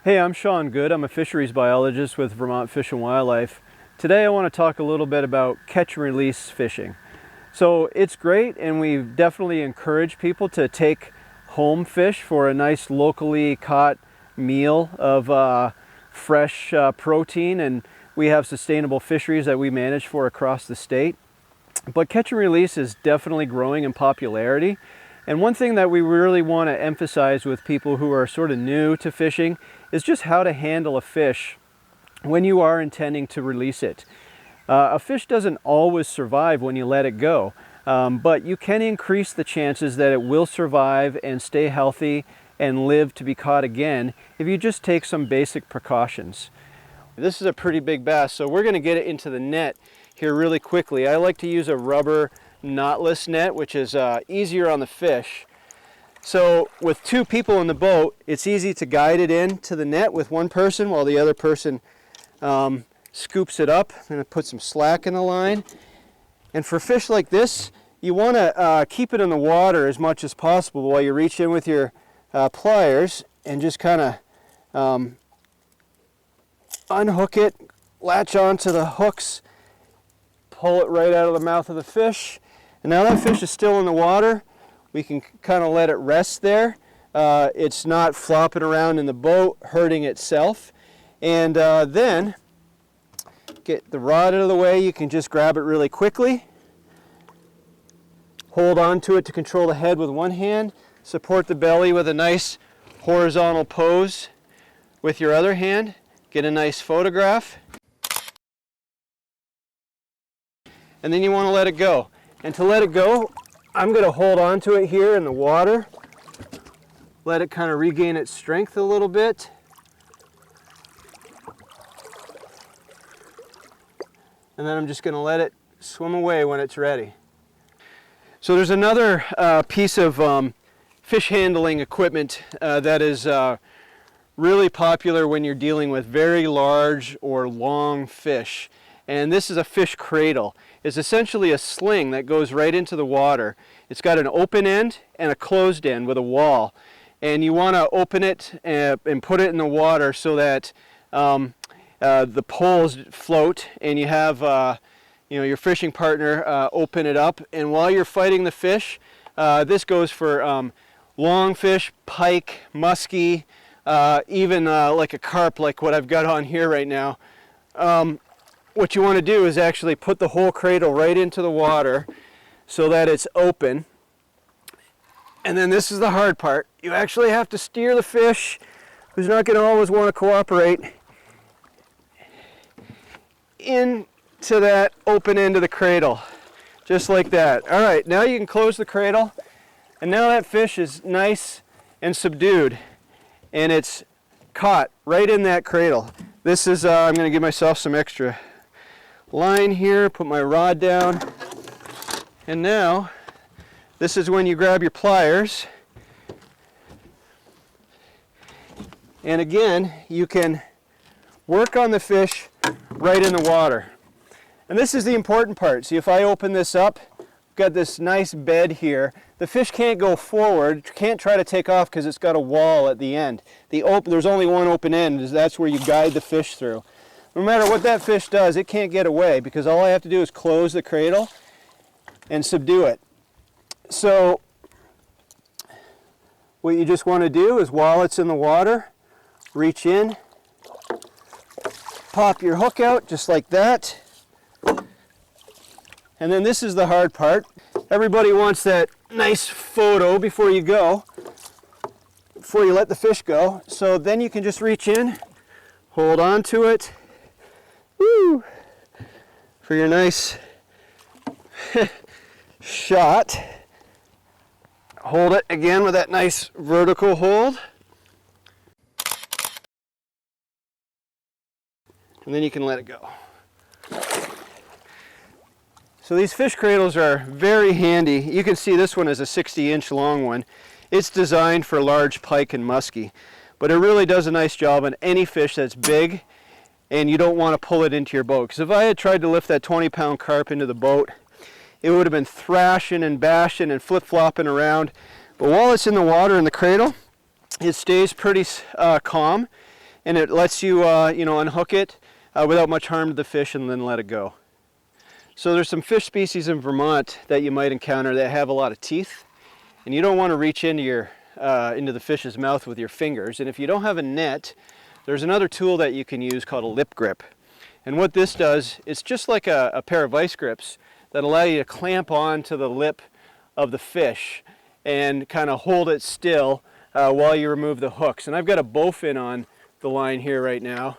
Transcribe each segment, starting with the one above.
Hey, I'm Sean Good. I'm a fisheries biologist with Vermont Fish and Wildlife. Today I want to talk a little bit about catch and release fishing. So it's great, and we definitely encourage people to take home fish for a nice locally caught meal of fresh protein, and we have sustainable fisheries that we manage for across the state. But catch and release is definitely growing in popularity. And one thing that we really want to emphasize with people who are sort of new to fishing is just how to handle a fish when you are intending to release it. A fish doesn't always survive when you let it go, but you can increase the chances that it will survive and stay healthy and live to be caught again if you just take some basic precautions. This is a pretty big bass, so we're going to get it into the net here really quickly. I like to use a rubber knotless net, which is easier on the fish. So with two people in the boat, it's easy to guide it in to the net with one person while the other person scoops it up. I'm going to put some slack in the line. And for fish like this, you want to keep it in the water as much as possible while you reach in with your pliers and just kind of unhook it, latch onto the hooks, pull it right out of the mouth of the fish. And now that fish is still in the water, we can kind of let it rest there. It's not flopping around in the boat, hurting itself. And then, get the rod out of the way, you can just grab it really quickly. Hold on to it to control the head with one hand. Support the belly with a nice horizontal pose with your other hand. Get a nice photograph. And then you want to let it go. And to let it go, I'm going to hold on to it here in the water. Let it kind of regain its strength a little bit. And then I'm just going to let it swim away when it's ready. So there's another piece of fish handling equipment that is really popular when you're dealing with very large or long fish. And this is a fish cradle. It's essentially a sling that goes right into the water. It's got an open end and a closed end with a wall. And you want to open it and put it in the water so that the poles float, and you have your fishing partner open it up. And while you're fighting the fish, this goes for long fish, pike, muskie, even like a carp like what I've got on here right now. What you want to do is actually put the whole cradle right into the water so that it's open. And then this is the hard part. You actually have to steer the fish, who's not going to always want to cooperate, into that open end of the cradle, just like that. All right, now you can close the cradle, and now that fish is nice and subdued, and it's caught right in that cradle. This is, I'm going to give myself some extra line here, put my rod down, and now this is when you grab your pliers, and again you can work on the fish right in the water. And this is the important part. See, if I open this up, I've got this nice bed here. The fish can't go forward, can't try to take off because it's got a wall at the end. There's only one open end, that's where you guide the fish through. No matter what that fish does, it can't get away because all I have to do is close the cradle and subdue it. So what you just want to do is, while it's in the water, reach in, pop your hook out just like that. And then this is the hard part. Everybody wants that nice photo before you go, before you let the fish go. So then you can just reach in, hold on to it, woo, for your nice shot. Hold it again with that nice vertical hold. And then you can let it go. So these fish cradles are very handy. You can see this one is a 60-inch long one. It's designed for large pike and muskie, but it really does a nice job on any fish that's big and you don't want to pull it into your boat. Because if I had tried to lift that 20-pound carp into the boat, it would have been thrashing and bashing and flip-flopping around. But while it's in the water in the cradle, it stays pretty calm, and it lets you, unhook it without much harm to the fish and then let it go. So there's some fish species in Vermont that you might encounter that have a lot of teeth, and you don't want to reach into the fish's mouth with your fingers. And if you don't have a net, there's another tool that you can use called a lip grip. And what this does, it's just like a pair of vice grips that allow you to clamp on to the lip of the fish and kind of hold it still while you remove the hooks. And I've got a bowfin on the line here right now.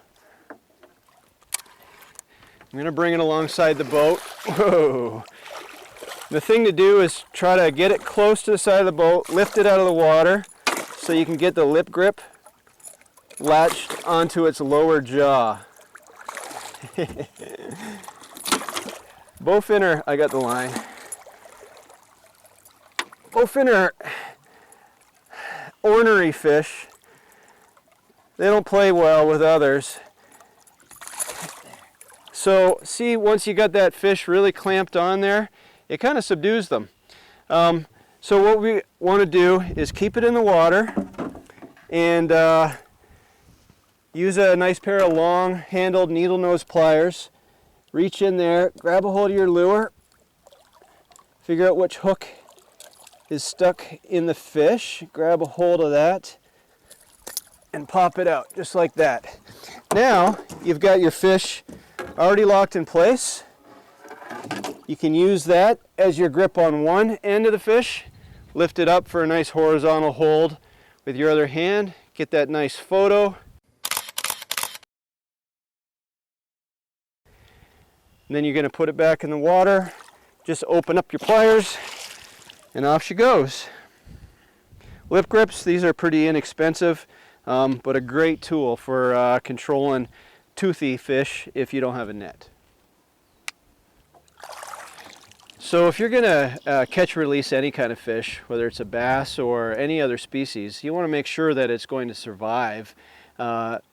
I'm going to bring it alongside the boat. Whoa! The thing to do is try to get it close to the side of the boat, lift it out of the water so you can get the lip grip latched onto its lower jaw. Bowfin are, I got the line. Bowfin are ornery fish. They don't play well with others. So see, once you got that fish really clamped on there, it kind of subdues them. So what we want to do is keep it in the water and use a nice pair of long-handled needle nose pliers. Reach in there, grab a hold of your lure, figure out which hook is stuck in the fish, grab a hold of that, and pop it out, just like that. Now, you've got your fish already locked in place. You can use that as your grip on one end of the fish, lift it up for a nice horizontal hold with your other hand, get that nice photo. And then you're going to put it back in the water, just open up your pliers, and off she goes. Lip grips, these are pretty inexpensive, but a great tool for controlling toothy fish if you don't have a net. So if you're going to catch or release any kind of fish, whether it's a bass or any other species, you want to make sure that it's going to survive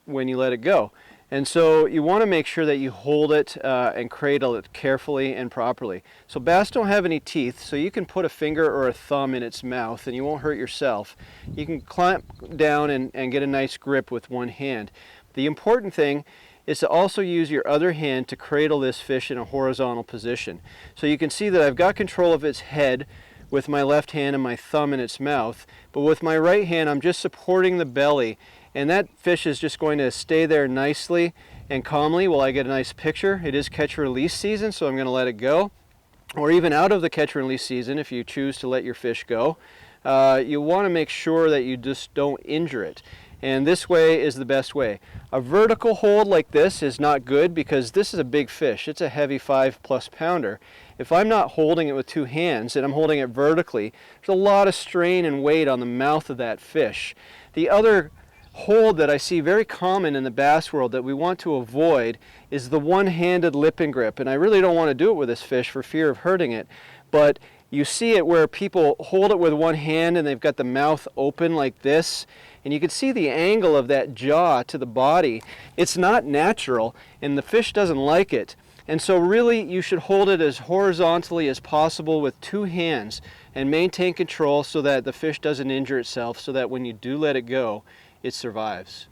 when you let it go. And so you want to make sure that you hold it and cradle it carefully and properly. So bass don't have any teeth, so you can put a finger or a thumb in its mouth and you won't hurt yourself. You can clamp down and get a nice grip with one hand. The important thing is to also use your other hand to cradle this fish in a horizontal position. So you can see that I've got control of its head with my left hand and my thumb in its mouth, but with my right hand I'm just supporting the belly. And that fish is just going to stay there nicely and calmly while I get a nice picture. It is catch and release season, so I'm going to let it go. Or even out of the catch and release season, if you choose to let your fish go, you want to make sure that you just don't injure it. And this way is the best way. A vertical hold like this is not good because this is a big fish. It's a heavy 5+ pounder. If I'm not holding it with two hands and I'm holding it vertically, there's a lot of strain and weight on the mouth of that fish. The other hold that I see very common in the bass world that we want to avoid is the one-handed lip and grip. And I really don't want to do it with this fish for fear of hurting it. But you see it where people hold it with one hand and they've got the mouth open like this. And you can see the angle of that jaw to the body. It's not natural and the fish doesn't like it. And so really you should hold it as horizontally as possible with two hands and maintain control so that the fish doesn't injure itself, so that when you do let it go, it survives.